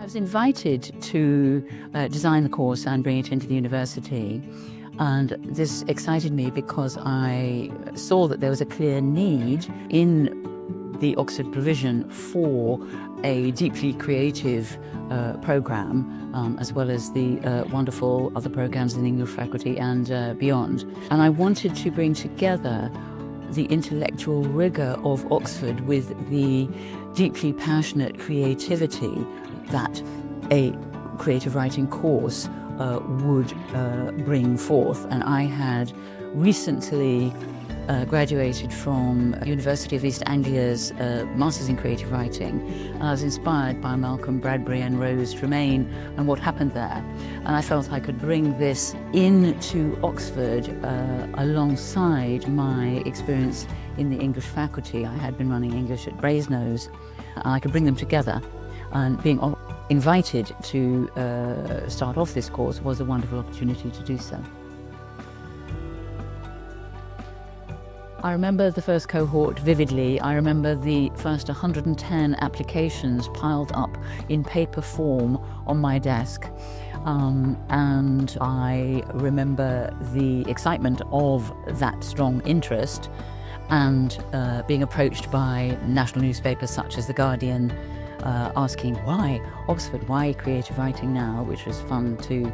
was invited to design the course and bring it into the university. And this excited me because I saw that there was a clear need in the Oxford provision for a deeply creative programme, as well as the wonderful other programmes in the English faculty and beyond. And I wanted to bring together the intellectual rigour of Oxford with the deeply passionate creativity that a creative writing course would bring forth. And I had recently graduated from University of East Anglia's Masters in Creative Writing. And I was inspired by Malcolm Bradbury and Rose Tremaine and what happened there. And I felt I could bring this into Oxford alongside my experience in the English faculty. I had been running English at Brasenose, and I could bring them together. And being invited to start off this course was a wonderful opportunity to do so. I remember the first cohort vividly. I remember the first 110 applications piled up in paper form on my desk. And I remember the excitement of that strong interest and being approached by national newspapers such as The Guardian, asking why Oxford, why creative writing now, which was fun to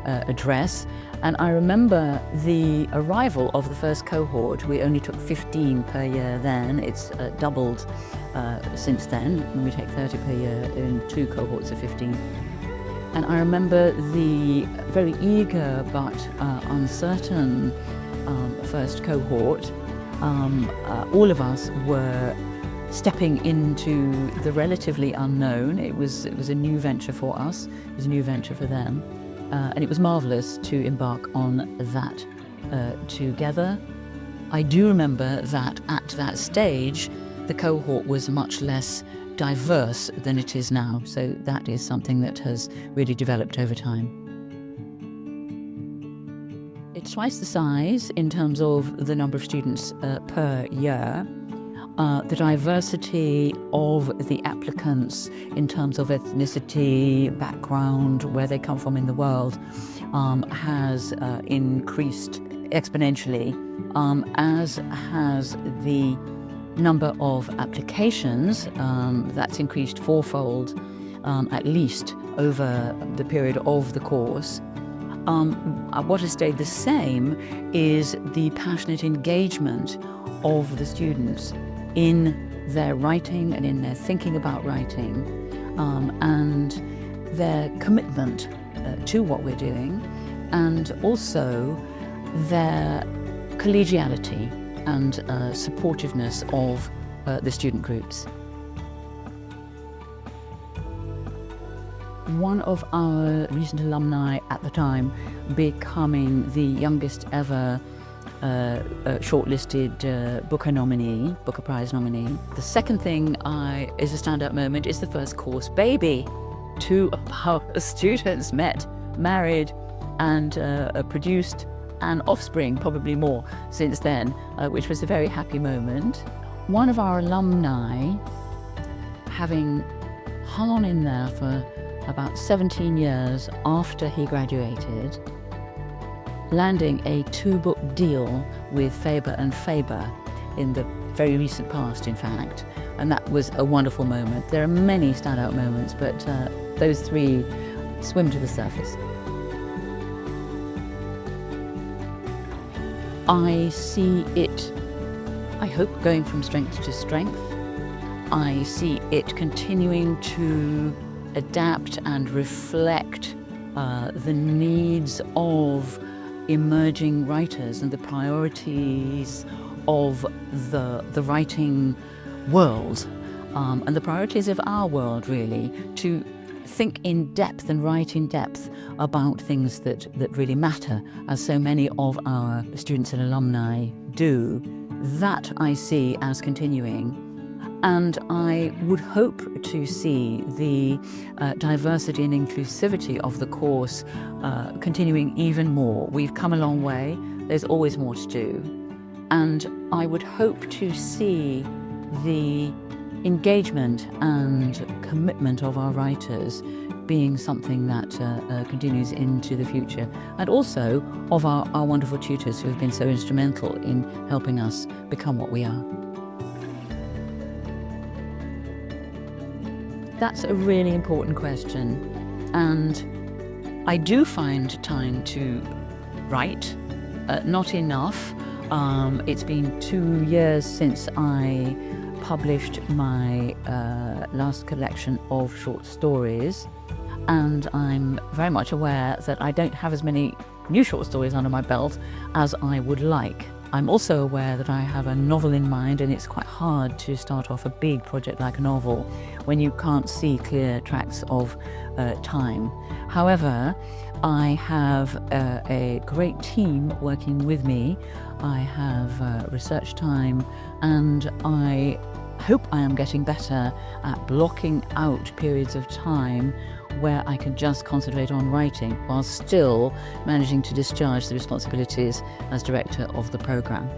address. And I remember the arrival of the first cohort. We only took 15 per year then. It's doubled since then. We take 30 per year in 2 cohorts of 15. And I remember the very eager but uncertain first cohort. All of us were stepping into the relatively unknown. It was a new venture for us. It was a new venture for them. And it was marvellous to embark on that together. I do remember that at that stage, the cohort was much less diverse than it is now. So that is something that has really developed over time. It's twice the size in terms of the number of students per year. The diversity of the applicants in terms of ethnicity, background, where they come from in the world, has increased exponentially, as has the number of applications. That's increased fourfold, at least, over the period of the course. What has stayed the same is the passionate engagement of the students in their writing and in their thinking about writing, and their commitment to what we're doing, and also their collegiality and supportiveness of the student groups. One of our recent alumni at the time becoming the youngest ever shortlisted Booker Prize nominee. The second thing is a standout moment is the first course baby. 2 of our students met, married, and produced an offspring, probably more since then, which was a very happy moment. One of our alumni, having hung on in there for about 17 years after he graduated, landing a 2-book deal with Faber and Faber in the very recent past, in fact. And that was a wonderful moment. There are many standout moments, but those 3 swim to the surface. I see it, I hope, going from strength to strength. I see it continuing to adapt and reflect the needs of emerging writers and the priorities of the writing world, and the priorities of our world, really, to think in depth and write in depth about things that really matter, as so many of our students and alumni do. That I see as continuing. And I would hope to see the diversity and inclusivity of the course continuing even more. We've come a long way. There's always more to do. And I would hope to see the engagement and commitment of our writers being something that continues into the future, and also of our wonderful tutors who have been so instrumental in helping us become what we are. That's a really important question, and I do find time to write, not enough. It's been 2 years since I published my last collection of short stories, and I'm very much aware that I don't have as many new short stories under my belt as I would like. I'm also aware that I have a novel in mind, and it's quite hard to start off a big project like a novel when you can't see clear tracks of time. However, I have a great team working with me. I have research time, and I hope I am getting better at blocking out periods of time where I can just concentrate on writing while still managing to discharge the responsibilities as director of the programme.